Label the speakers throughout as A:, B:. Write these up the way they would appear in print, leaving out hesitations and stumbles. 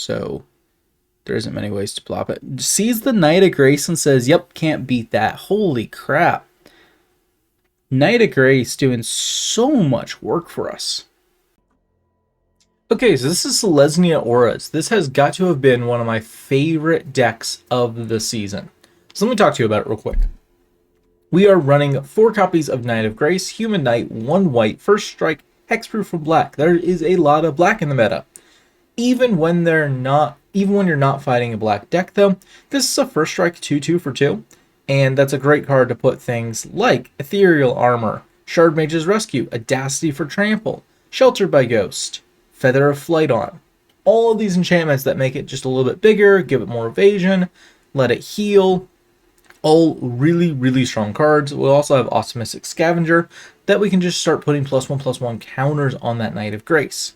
A: so there isn't many ways to plop it. Sees the Knight of Grace and says, yep, can't beat that. Holy crap. Knight of Grace doing so much work for us. Okay, so this is Selesnya Auras. This has got to have been one of my favorite decks of the season. So let me talk to you about it real quick. We are running 4 copies of Knight of Grace, Human Knight, 1 white, first strike, hexproof from black. There is a lot of black in the meta. Even when you're not fighting a black deck though, this is a first strike 2/2 for 2. And that's a great card to put things like Ethereal Armor, Shardmage's Rescue, Audacity for Trample, Sheltered by Ghost, Feather of Flight on. All of these enchantments that make it just a little bit bigger, give it more evasion, let it heal. All really, really strong cards. We'll also have Optimistic Scavenger that we can just start putting +1/+1 counters on that Knight of Grace.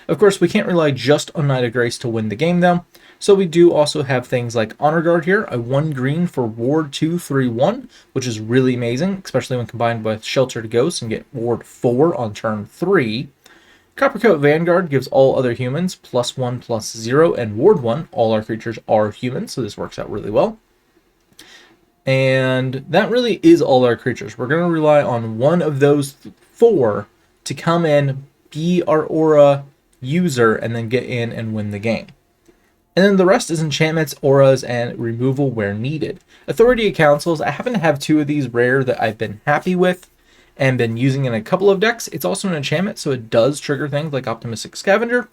A: Of course, we can't rely just on Knight of Grace to win the game though. So we do also have things like Honor Guard here, a 1 green for Ward 2/3/1, which is really amazing, especially when combined with Sheltered Ghost and get Ward 4 on turn 3. Coppercoat Vanguard gives all other humans +1/+0 and Ward 1. All our creatures are humans, so this works out really well. And that really is all our creatures. We're going to rely on one of those 4 to come in, be our aura user, and then get in and win the game. And then the rest is enchantments, auras, and removal where needed. Authority of Councils, I happen to have 2 of these rare that I've been happy with and been using in a couple of decks. It's also an enchantment, so it does trigger things like Optimistic Scavenger.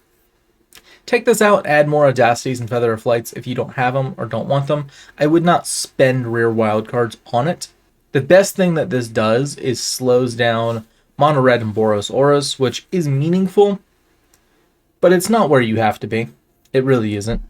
A: Take this out, add more Audacities and Feather of Flights if you don't have them or don't want them. I would not spend rare wildcards on it. The best thing that this does is slows down Mono Red and Boros Auras, which is meaningful, but it's not where you have to be. It really isn't.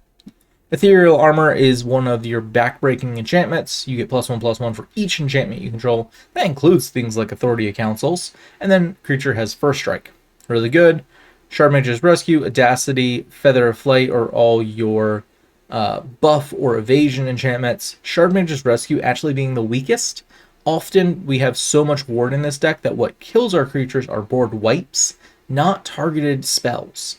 A: Ethereal Armor is one of your backbreaking enchantments. You get +1/+1 for each enchantment you control. That includes things like Authority of Councils. And then creature has first strike. Really good. Shardmage's Rescue, Audacity, Feather of Flight are all your buff or evasion enchantments. Shardmage's Rescue actually being the weakest. Often we have so much ward in this deck that what kills our creatures are board wipes, not targeted spells.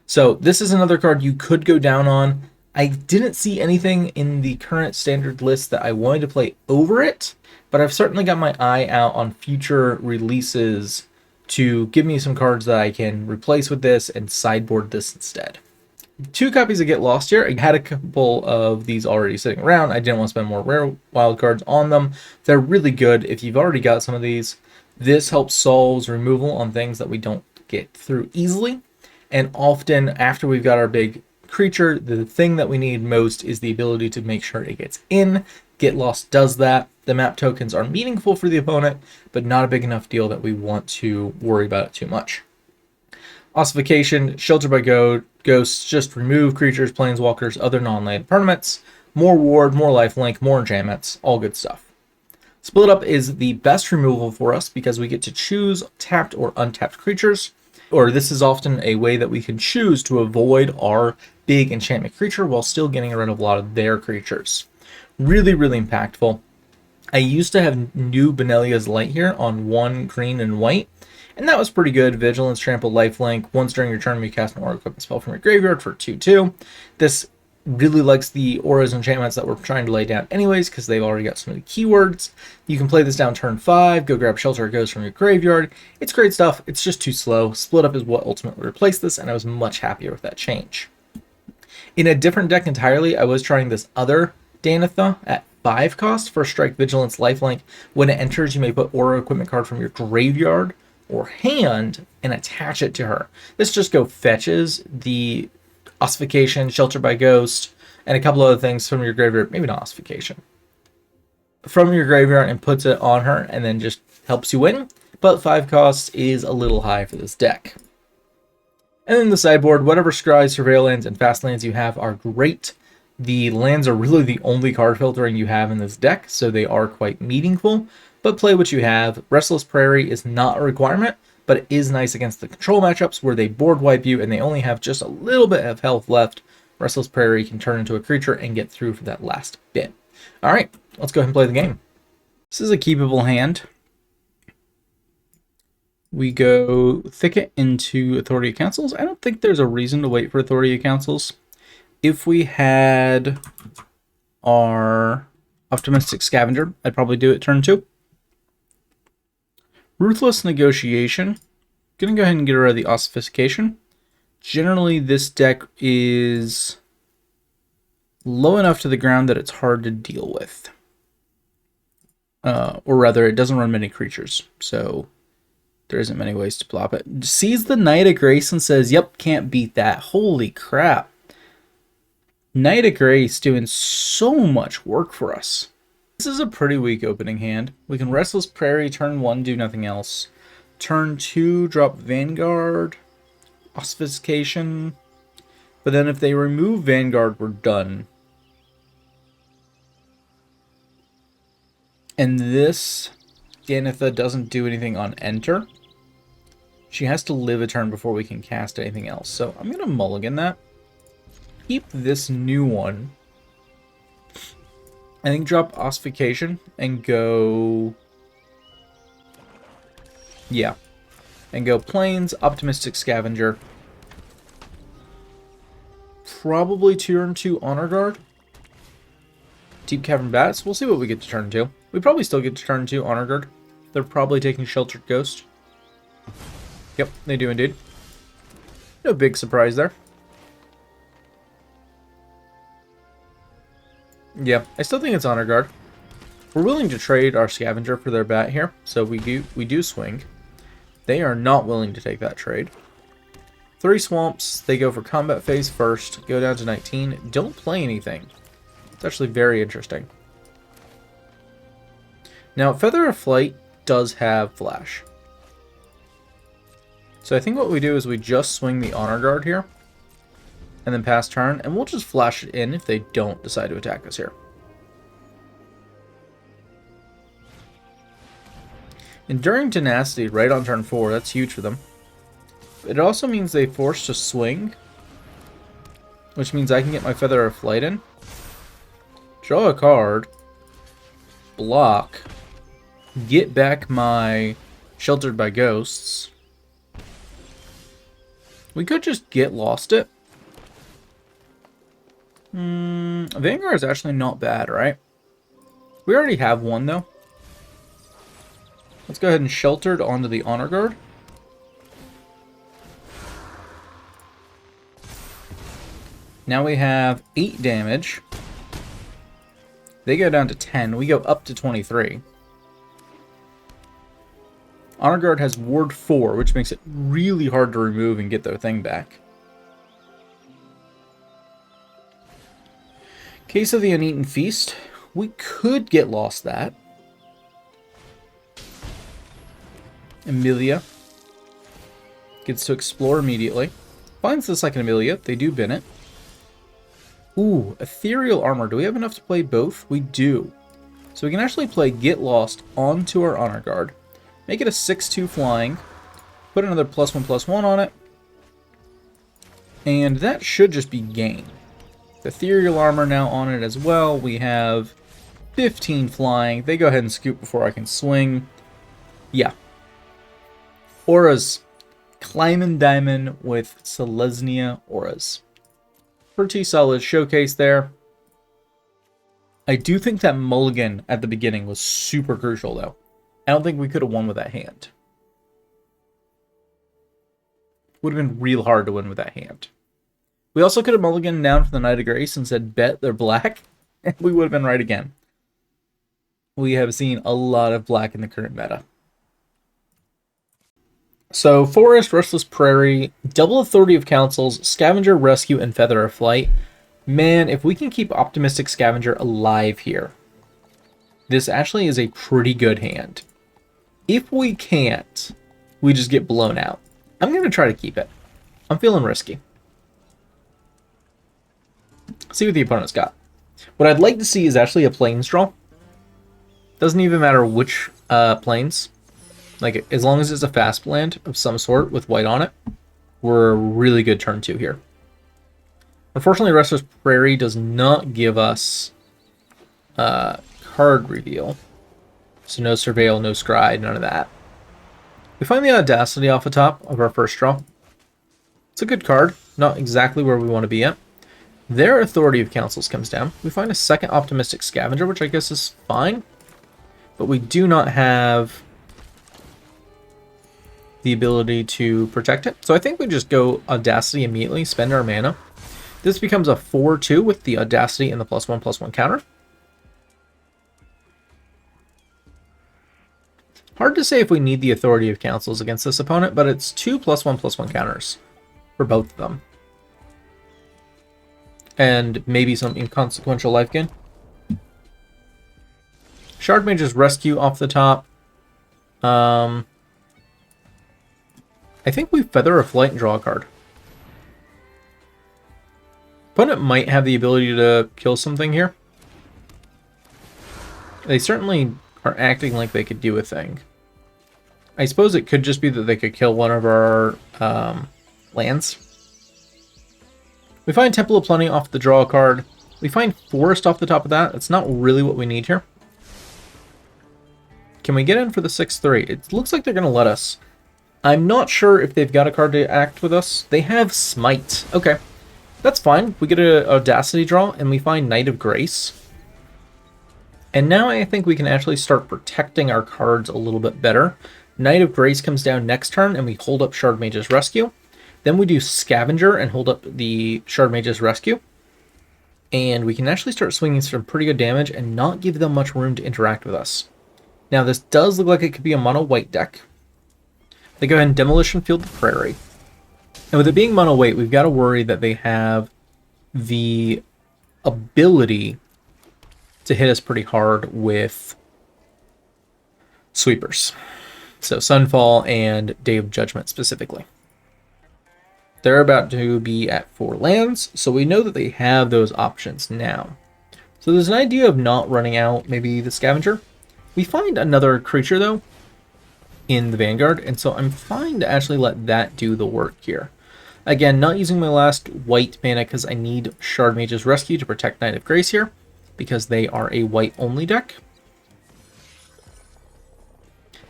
A: So this is another card you could go down on. I didn't see anything in the current standard list that I wanted to play over it, but I've certainly got my eye out on future releases to give me some cards that I can replace with this and sideboard this instead. 2 copies of Get Lost here. I had a couple of these already sitting around. I didn't want to spend more rare wild cards on them. They're really good if you've already got some of these. This helps solve removal on things that we don't get through easily. And often after we've got our big creature, the thing that we need most is the ability to make sure it gets in. Get Lost does that. The map tokens are meaningful for the opponent, but not a big enough deal that we want to worry about it too much. Ossification, Sheltered by Ghosts, just remove creatures, planeswalkers, other non-land permanents. More ward, more lifelink, more enchantments, all good stuff. Split Up is the best removal for us because we get to choose tapped or untapped creatures. Or this is often a way that we can choose to avoid our big enchantment creature while still getting rid of a lot of their creatures. Really, really impactful. I used to have new Benelia's Light here on 1 green and white, and that was pretty good. Vigilance, Trample, Lifelink. Once during your turn, you cast an aura equipment spell from your graveyard for 2/2. This really likes the auras and enchantments that we're trying to lay down anyways, because they've already got some of the keywords. You can play this down turn 5, go grab Shelter or Ghost from your graveyard. It's great stuff. It's just too slow. Split Up is what ultimately replaced this, and I was much happier with that change. In a different deck entirely, I was trying this other Danitha at 5 cost for Strike, Vigilance, Lifelink. When it enters, you may put aura equipment card from your graveyard or hand and attach it to her. This just fetches the Ossification, Shelter by Ghost, and a couple other things from your graveyard, maybe not Ossification, from your graveyard, and puts it on her and then just helps you win. But 5 costs is a little high for this deck. And then the sideboard, whatever Scry, Surveillance, and Fast lands you have are great. The lands are really the only card filtering you have in this deck, so they are quite meaningful, but play what you have. Restless Prairie is not a requirement, but it is nice against the control matchups where they board wipe you and they only have just a little bit of health left. Restless Prairie can turn into a creature and get through for that last bit. All right, let's go ahead and play the game. This is a keepable hand. We go Thicket into Authority of Councils. I don't think there's a reason to wait for Authority of Councils. If we had our Optimistic Scavenger, I'd probably do it turn 2. Ruthless Negotiation. Gonna go ahead and get rid of the Ossification. Generally, this deck is low enough to the ground that it's hard to deal with. Or rather, it doesn't run many creatures, so there isn't many ways to plop it. Sees the Knight of Grace and says, yep, can't beat that. Holy crap. Knight of Grace doing so much work for us. This is a pretty weak opening hand. We can Restless Prairie, turn 1, do nothing else. Turn 2, drop Vanguard, Ossification. But then if they remove Vanguard, we're done. And this Danitha doesn't do anything on enter. She has to live a turn before we can cast anything else. So I'm going to mulligan that. Keep this new one. I think drop Ossification and go... yeah. And go Plains, Optimistic Scavenger. Probably turn 2 Honor Guard. Deep Cavern Bats. We'll see what we get to turn 2. We probably still get to turn 2 Honor Guard. They're probably taking Sheltered Ghost. Yep, they do indeed. No big surprise there. Yeah, I still think it's Honor Guard. We're willing to trade our Scavenger for their bat here, so we do swing. They are not willing to take that trade. 3 swamps, they go for combat phase first, go down to 19, don't play anything. It's actually very interesting. Now, Feather of Flight does have flash. So I think what we do is we just swing the Honor Guard here, and then pass turn, and we'll just flash it in if they don't decide to attack us here. Enduring Tenacity right on turn 4, that's huge for them. It also means they force to swing, which means I can get my Feather of Flight in, draw a card, block, get back my Sheltered by Ghosts. We could just get lost it. Vanguard is actually not bad, right? We already have one, though. Let's go ahead and Sheltered onto the Honor Guard. Now we have 8 damage. They go down to 10. We go up to 23. Honor Guard has Ward 4, which makes it really hard to remove and get their thing back. Case of the Uneaten Feast. We could get lost that. Amelia gets to explore immediately. Finds the second Amelia. They do bin it. Ooh, Ethereal Armor. Do we have enough to play both? We do. So we can actually play Get Lost onto our Honor Guard. Make it a 6/2 flying. Put another +1/+1 on it. And that should just be game. Ethereal Armor now on it as well. We have 15 flying. They go ahead and scoop before I can swing. Yeah. Auras. Climb Diamond with Selesnya Auras. Pretty solid showcase there. I do think that mulligan at the beginning was super crucial, though. I don't think we could have won with that hand. Would have been real hard to win with that hand. We also could have mulliganed down for the Knight of Grace and said, bet they're black, and we would have been right again. We have seen a lot of black in the current meta. So, Forest, Restless Prairie, double Authority of Councils, Scavenger, Rescue, and Feather of Flight. Man, if we can keep Optimistic Scavenger alive here, this actually is a pretty good hand. If we can't, we just get blown out. I'm going to try to keep it. I'm feeling risky. See what the opponent's got. What I'd like to see is actually a Plains draw. Doesn't even matter which Plains. Like, as long as it's a fast land of some sort with white on it, we're a really good turn 2 here. Unfortunately, Restless Prairie does not give us card reveal. So no Surveil, no Scry, none of that. We find the Audacity off the top of our first draw. It's a good card, not exactly where we want to be at. Their Authority of Councils comes down. We find a second Optimistic Scavenger, which I guess is fine. But we do not have the ability to protect it. So I think we just go Audacity immediately, spend our mana. This becomes a 4-2 with the Audacity and the +1/+1 counter. Hard to say if we need the Authority of Councils against this opponent, but it's 2 +1/+1 counters for both of them. And maybe some inconsequential life gain. Shardmage's Rescue off the top. I think we Feather a Flight and draw a card. Opponent might have the ability to kill something here. They certainly are acting like they could do a thing. I suppose it could just be that they could kill one of our lands. We find Temple of Plenty off the draw card. We find Forest off the top of that. It's not really what we need here. Can we get in for the 6-3? It looks like they're going to let us. I'm not sure if they've got a card to act with us. They have Smite. Okay, that's fine. We get an Audacity draw, and we find Knight of Grace. And now I think we can actually start protecting our cards a little bit better. Knight of Grace comes down next turn, and we hold up Shardmage's Rescue. Then we do Scavenger and hold up the Shardmage's Rescue. And we can actually start swinging some pretty good damage and not give them much room to interact with us. Now, this does look like it could be a mono-white deck. They go ahead and Demolition Field the Prairie. And with it being mono-white, we've got to worry that they have the ability to hit us pretty hard with sweepers. So Sunfall and Day of Judgment specifically. They're about to be at 4 lands, so we know that they have those options now. So there's an idea of not running out maybe the Scavenger. We find another creature, though, in the Vanguard, and so I'm fine to actually let that do the work here. Again, not using my last white mana because I need Shardmage's Rescue to protect Knight of Grace here, because they are a white-only deck.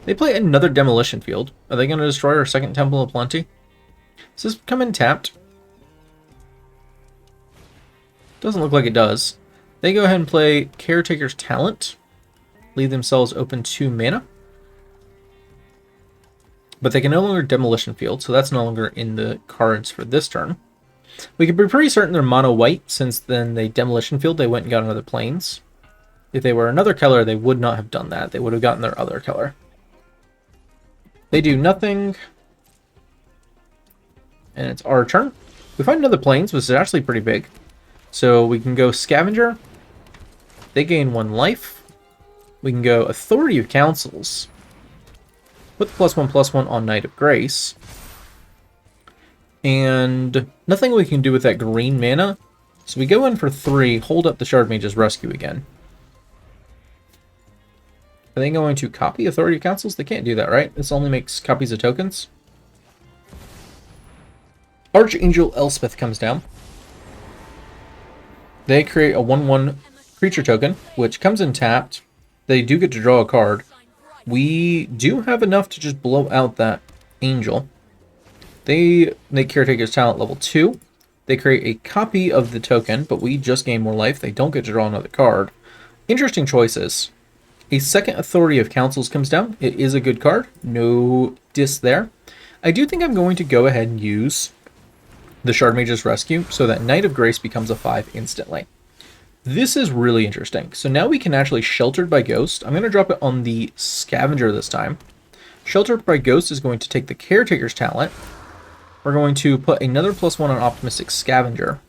A: They play another Demolition Field. Are they going to destroy our second Temple of Plenty? Does this come in tapped? Doesn't look like it does. They go ahead and play Caretaker's Talent. Leave themselves open 2 mana. But they can no longer Demolition Field, so that's no longer in the cards for this turn. We can be pretty certain they're mono-white, since then they Demolition Field, they went and got another Plains. If they were another color, they would not have done that. They would have gotten their other color. They do nothing. And it's our turn. We find another Plains, which is actually pretty big. So we can go Scavenger. They gain 1 life. We can go Authority of Councils. Put the +1/+1 on Knight of Grace. And nothing we can do with that green mana. So we go in for 3, hold up the Shardmage's Rescue again. Are they going to copy Authority of Councils? They can't do that, right? This only makes copies of tokens. Archangel Elspeth comes down. They create a 1/1 creature token, which comes in tapped. They do get to draw a card. We do have enough to just blow out that angel. They make Caretaker's Talent level 2. They create a copy of the token, but we just gain more life. They don't get to draw another card. Interesting choices. A second Authority of Councils comes down. It is a good card. No diss there. I do think I'm going to go ahead and use the Shardmage's Rescue so that Knight of Grace becomes a 5 instantly. This is really interesting. So now we can actually Sheltered by Ghost. I'm going to drop it on the Scavenger this time. Sheltered by Ghost is going to take the Caretaker's Talent. We're going to put another +1 on Optimistic Scavenger.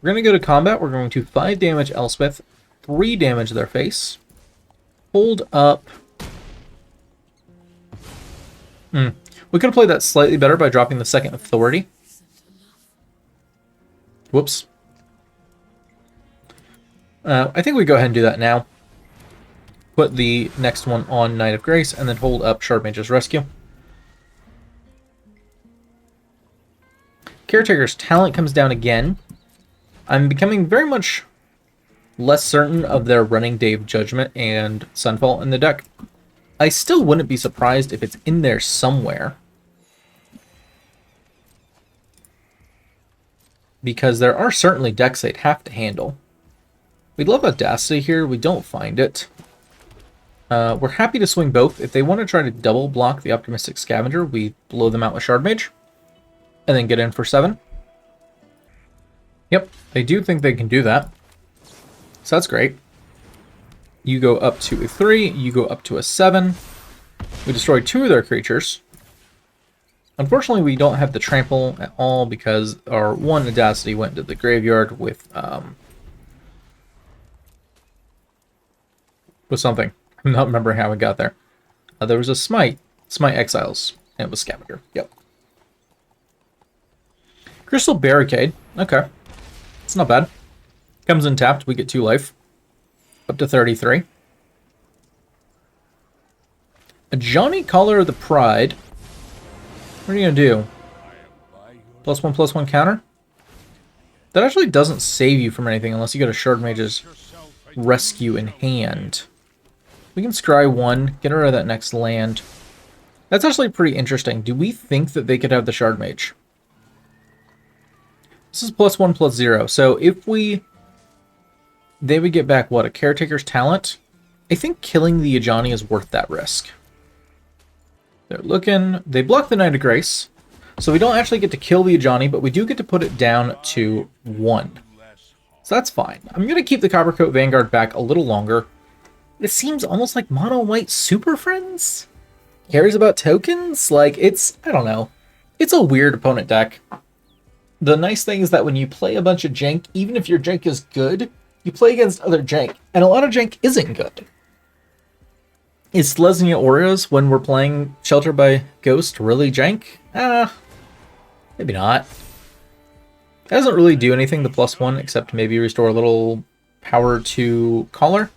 A: We're going to go to combat. We're going to 5 damage Elspeth, 3 damage their face. Hold up. We could have played that slightly better by dropping the second Authority. Whoops. I think we go ahead and do that now. Put the next one on Knight of Grace, and then hold up Shardmage's Rescue. Caretaker's Talent comes down again. I'm becoming very much less certain of their running Day of Judgment and Sunfall in the deck. I still wouldn't be surprised if it's in there somewhere. Because there are certainly decks they'd have to handle. We'd love Audacity here. We don't find it. We're happy to swing both. If they want to try to double block the Optimistic Scavenger, we blow them out with Shardmage. And then get in for 7. Yep, I do think they can do that. So that's great. You go up to a 3, you go up to a 7. We destroy 2 of their creatures. Unfortunately, we don't have the trample at all because our 1 Audacity went to the graveyard with something. I'm not remembering how it got there. There was a Smite Exiles, and it was Scavenger. Yep. Crystal Barricade. Okay. It's not bad. Comes in tapped, we get 2 life. Up to 33. A Johnny Collar of the Pride. What are you going to do? +1/+1 counter? That actually doesn't save you from anything unless you get a Shardmage's Rescue in hand. We can scry 1, get rid of that next land. That's actually pretty interesting. Do we think that they could have the Shardmage? This is +1/+0. So if they would get back, what, a Caretaker's Talent? I think killing the Ajani is worth that risk. They're looking. They block the Knight of Grace. So we don't actually get to kill the Ajani, but we do get to put it down to 1. So that's fine. I'm going to keep the Coppercoat Vanguard back a little longer. It seems almost like Mono White Super Friends? Cares about tokens? Like, I don't know. It's a weird opponent deck. The nice thing is that when you play a bunch of jank, even if your jank is good, you play against other jank, and a lot of jank isn't good. Is Selesnya Auras, when we're playing Shelter by Ghost, really jank? Maybe not. It doesn't really do anything, the +1, except maybe restore a little power to Collar.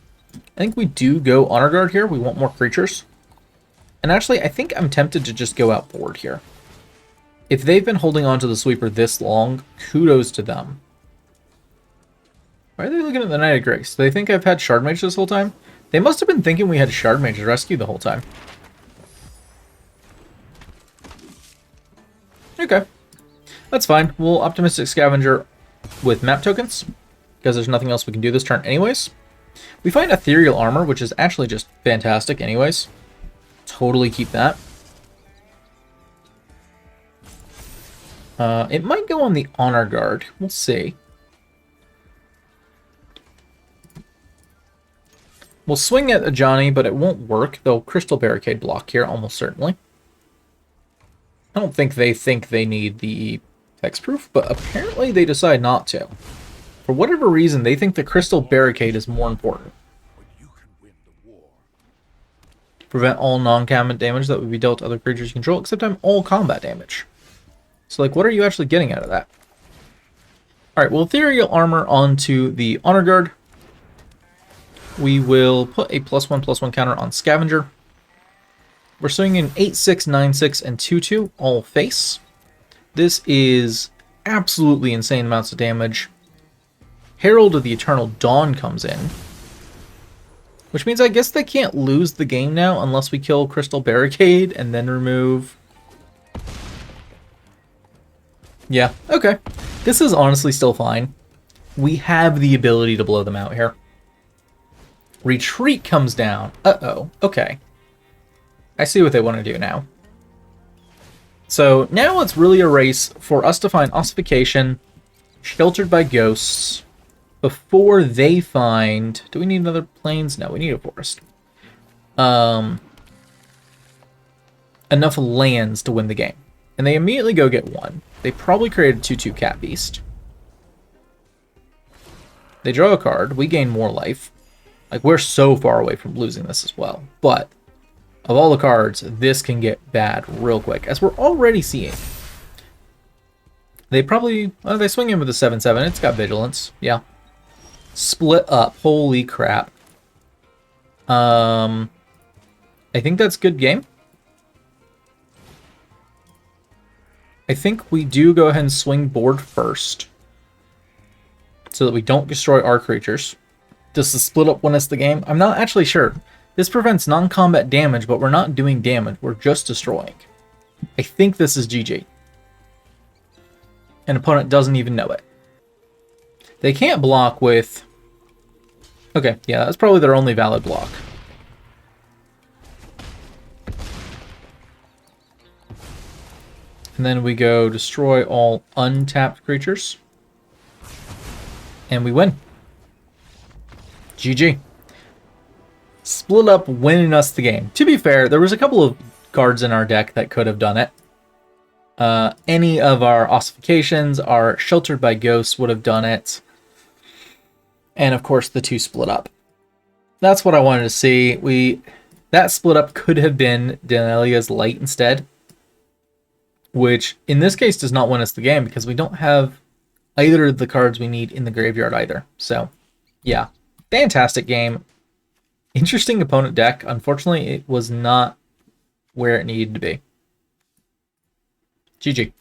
A: I think we do go Honor Guard here. We want more creatures. And actually, I think I'm tempted to just go outboard here. If they've been holding on to the sweeper this long, kudos to them. Why are they looking at the Knight of Grace? Do they think I've had Shardmage this whole time? They must have been thinking we had Shardmage Rescue the whole time. Okay. That's fine. We'll Optimistic Scavenger with map tokens, because there's nothing else we can do this turn anyways. We find Ethereal Armor, which is actually just fantastic anyways. Totally keep that. It might go on the Honor Guard. We'll see. We'll swing at Ajani, but it won't work. They'll Crystal Barricade block here, almost certainly. I don't think they need the hexproof, but apparently they decide not to. For whatever reason, they think the Crystal Barricade is more important. Prevent all non-combat damage that would be dealt to other creatures you control, except I'm all combat damage. So, like, what are you actually getting out of that? Alright, we'll Ethereal Armor onto the Honor Guard. We will put a +1/+1 counter on Scavenger. We're swinging 8/6, 9/6, and 2/2, all face. This is absolutely insane amounts of damage. Herald of the Eternal Dawn comes in. Which means I guess they can't lose the game now unless we kill Crystal Barricade and then remove... Yeah, okay. This is honestly still fine. We have the ability to blow them out here. Retreat comes down. Uh-oh, okay. I see what they want to do now. So now it's really a race for us to find Ossification, Sheltered by Ghosts, before they find... Do we need another plains? No, we need a forest. Enough lands to win the game. And they immediately go get 1. They probably created a 2/2 Cat Beast. They draw a card. We gain more life. Like, we're so far away from losing this as well. But, of all the cards, this can get bad real quick, as we're already seeing. They probably... Well, they swing in with a 7/7. It's got Vigilance. Yeah. Split up. Holy crap. I think that's good game. I think we do go ahead and swing board first, so that we don't destroy our creatures. Does the split up win us the game? I'm not actually sure. This prevents non-combat damage, but we're not doing damage. We're just destroying. I think this is GG. An opponent doesn't even know it. They can't block with... Okay, yeah, that's probably their only valid block. And then we go destroy all untapped creatures. And we win. GG. Split up winning us the game. To be fair, there was a couple of cards in our deck that could have done it. Any of our Ossifications, our Sheltered by Ghosts would have done it. And of course the two split up. That's what I wanted to see. That split up could have been Denalia's Light instead. Which in this case does not win us the game because we don't have either of the cards we need in the graveyard either. So yeah, fantastic game. Interesting opponent deck. Unfortunately, it was not where it needed to be. GG.